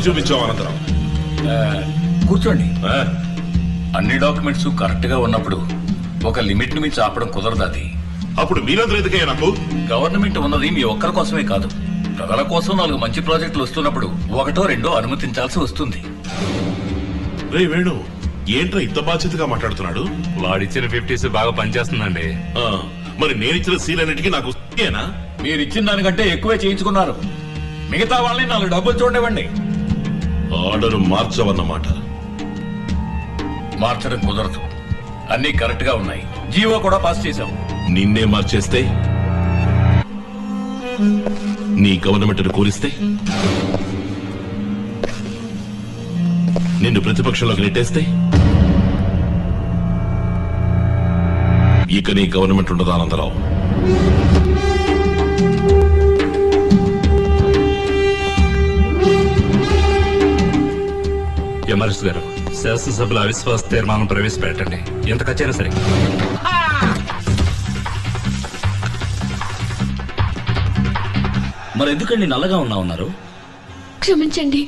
చూపించావు అనంతరం. కూర్చోండి. అన్ని డాక్యుమెంట్స్ కరెక్ట్ గా ఉన్నప్పుడు ఒక లిమిట్ ని మించి ఆపడం కుదరదు. అది అప్పుడు మీరందరూ ఎందుకయ్యా నాకు? గవర్నమెంట్ ఉన్నది మీ ఒక్కరి కోసమే కాదు, ప్రజల కోసం 4 మంచి ప్రాజెక్టులు వస్తున్నప్పుడు 1 or 2 అనుమతించాల్సి వస్తుంది. రే వేణు, ఏంట్రా ఇంత బాధ్యతగా మాట్లాడుతున్నాడు? వాడిచ్చిన 50s బాగా పనిచేస్తుందండి. మరి నేనిచ్చిన సీలన్నిటికీ నాకు ఏనా? మీరిచ్చిన దానికంటే ఎక్కువే చేయించుకున్నారు. మిగతా వాళ్ళని 4 డబ్బులు చూడనివ్వండి. ఆర్డర్ మార్చవన్నమాట. మార్చడం కుదరదు, అన్ని కరెక్ట్ గా ఉన్నాయి. జీవో కూడా పాస్ చేశాం. నిన్నే మార్చేస్తే, నీ గవర్నమెంట్ కూలిస్తే, నిన్ను ప్రతిపక్షంలోకి నెట్టేస్తే ఇక నీ గవర్నమెంట్ ఉండదు ఆనందరావు. ఎమరెస్ట్ గారు, శాసనసభలో అవిశ్వాస తీర్మానం ప్రవేశపెట్టండి. ఎంత ఖర్చైనా సరే. మరి ఎందుకండి నల్లగా ఉన్నారు? క్షమించండి,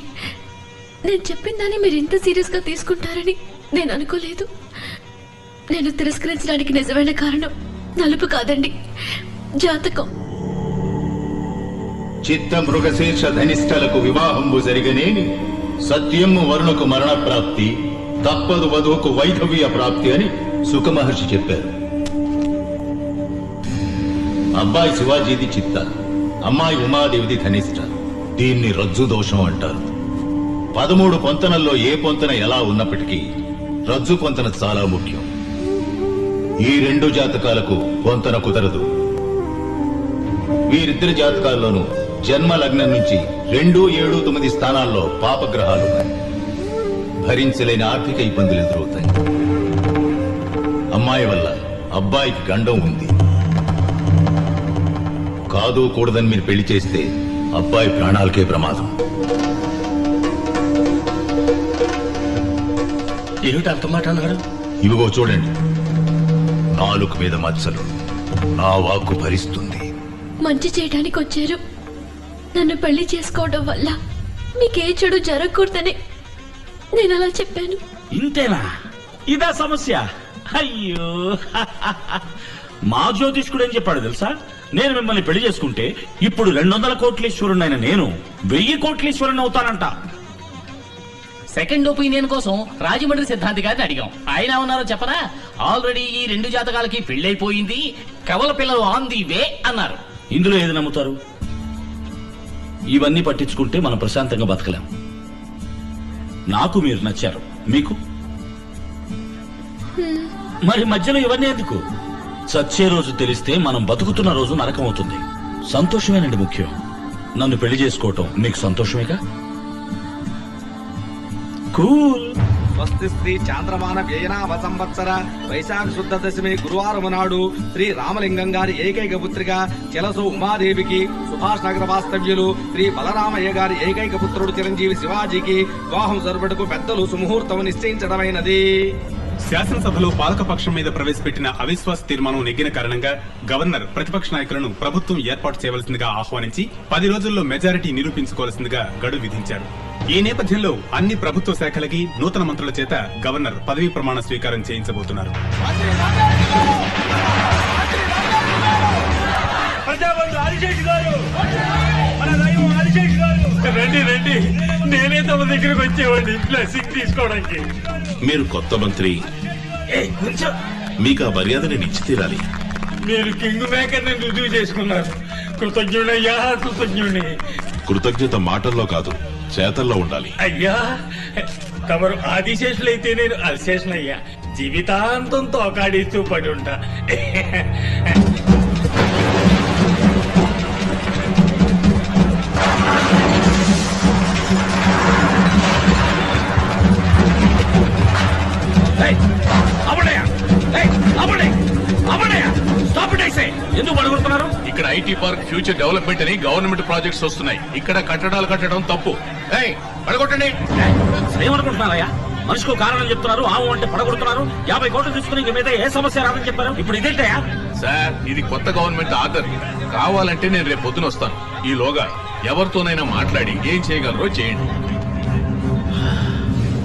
నేను చెప్పిన దాన్ని మీరు ఇంత సీరియస్ గా తీసుకుంటారని నేను అనుకోలేదు. నేను తిరస్కరించడానికి నిజమైన కారణం నలుపు కాదండి, జాతకం. చిత్త మృగశీర్ష ధనిష్టలకు వివాహంబు జరిగనేని సత్యము వరుణకు మరణ ప్రాప్తి, తప్పదు వధువుకు వైధవ్య ప్రాప్తి అని సుఖమహర్షి చెప్పారు. అబ్బాయి శివాజీది చిత్త, అమ్మాయి ఉమాదేవిది ధనిష్ట. దీన్ని రజ్జు దోషం అంటారు. 13 పొంతనల్లో ఏ పొంతన ఎలా ఉన్నప్పటికీ రజ్జు పొంతన చాలా ముఖ్యం. ఈ 2 జాతకాలకు పొంతన కుదరదు. వీరిద్దరి జాతకాల్లోనూ జన్మ లగ్నం నుంచి 2, 7, 9 స్థానాల్లో పాపగ్రహాలున్నాయి. భరించలేని ఆర్థిక ఇబ్బందులు ఎదురవుతాయి. అమ్మాయి వల్ల అబ్బాయికి గండం ఉంది. కాదు కూడదని మీరు పెళ్లి చేస్తే అబ్బాయి ప్రాణాలకే ప్రమాదం. ఏమిటి అంత మాట అన్నాడు? ఇవిగో చూడండి, నాలుగు మీద మచ్చలు. నా వాక్కు భరిస్తుంది. మంచి చేయడానికి వచ్చారు. నన్ను పెళ్లి చేసుకోవడం వల్ల మీకే చెడు జరగకూడదని నేను అలా చెప్పాను. ఇంతేనా? ఇదా సమస్య? అయ్యో, మా జ్యోతిష్కుడు ఏం చెప్పాడు తెలుసా? నేను మిమ్మల్ని పెళ్లి చేసుకుంటే ఇప్పుడు 200 కోట్లీశ్వరునైన నేను 1000 కోట్లీశ్వరుని అవుతానంట. సెకండ్ ఒపీనియన్ కోసం రాజమండ్రి సిద్ధాంతి గారిని అడిగాం. ఆయన ఉన్నారో చెప్పనా? ఆల్రెడీ ఈ 2 జాతకాలకి పెళ్లైపోయింది, కవల పిల్లలు ఆన్ ది వే అన్నారు. ఇందులో ఏది నమ్ముతారు? ఇవన్నీ పట్టించుకుంటే మనం ప్రశాంతంగా బతకలేం. నాకు మీరు నచ్చారు, మీకు మరి మధ్యలో ఇవన్నీ ఎందుకు? చచ్చే రోజు తెలిస్తే మనం బతుకుతున్న రోజు నరకం అవుతుంది. సంతోషమేనండి ముఖ్యం. నన్ను పెళ్లి చేసుకోవటం మీకు సంతోషమేగా? కూల్. స్వస్తి శ్రీ చాంద్రమాన వ్యయనామ సంవత్సర వైశాఖ శుద్ధ దశమి గురువారం నాడు శ్రీ రామలింగం గారి ఏకైక పుత్రిక చెలసు ఉమాదేవికి, సుభాష్ నగర వాస్తవ్యులు శ్రీ బలరామయ్య గారి ఏకైక పుత్రుడు చిరంజీవి శివాజీకి వివాహం జరుపుటకు పెద్దలు సుముహూర్తం నిశ్చయించడమైనది. శాసనసభలో పాలకపక్షం మీద ప్రవేశపెట్టిన అవిశ్వాస తీర్మానం నెగ్గిన కారణంగా గవర్నర్ ప్రతిపక్ష నాయకులను ప్రభుత్వం ఏర్పాటు చేయవలసిందిగా ఆహ్వానించి 10 రోజుల్లో మెజారిటీ నిరూపించుకోవాల్సిందిగా గడువు విధించారు. ఈ నేపథ్యంలో అన్ని ప్రభుత్వ శాఖలకి నూతన మంత్రుల చేత గవర్నర్ పదవీ ప్రమాణ స్వీకారం చేయించబోతున్నారు. రండి రండి, నేనే తమ దగ్గరకు వచ్చేవాడిని బ్లెస్సింగ్ తీసుకోవడానికి. మీరు కొత్త మంత్రి, మీకు ఆ మర్యాద నేను ఇచ్చి తీరాలి. మీరు కింగ్ మేకర్ ని రుజువు చేసుకున్నారు. కృతజ్ఞుడయ్యా, కృతజ్ఞుడిని. కృతజ్ఞత మాటల్లో కాదు, చేతల్లో ఉండాలి. అయ్యా, తమరు ఆదిశేషులైతే నేను అల్శేషులయ్యా. జీవితాంతం తోకాడిస్తూ పడి ఉంటా. ఎందుకు పడగొడుతున్నారు? ఇక్కడ ఐటీ పార్క్ ఫ్యూచర్ డెవలప్మెంట్ అని గవర్నమెంట్ ప్రాజెక్ట్స్ వస్తున్నాయి. ఇక్కడ కట్టడాలు కట్టడం తప్పు. పడగొట్టండి. ఏమనుకుంటున్నారయ్యా? మనిషికి కారణం చెప్తున్నారు, ఆవు అంటే పడగొడుతున్నారు. 50 కోట్లు తీసుకుని ఇంక మీద ఏ సమస్య రాదని చెప్పారు. ఇప్పుడు ఇదేంటయ్యా? సార్, ఇది కొత్త గవర్నమెంట్ ఆర్డర్. కావాలంటే నేను రేపు పొద్దున వస్తాను. ఈలోగా ఎవరితోనైనా మాట్లాడి ఏం చేయగలరో చేయండి.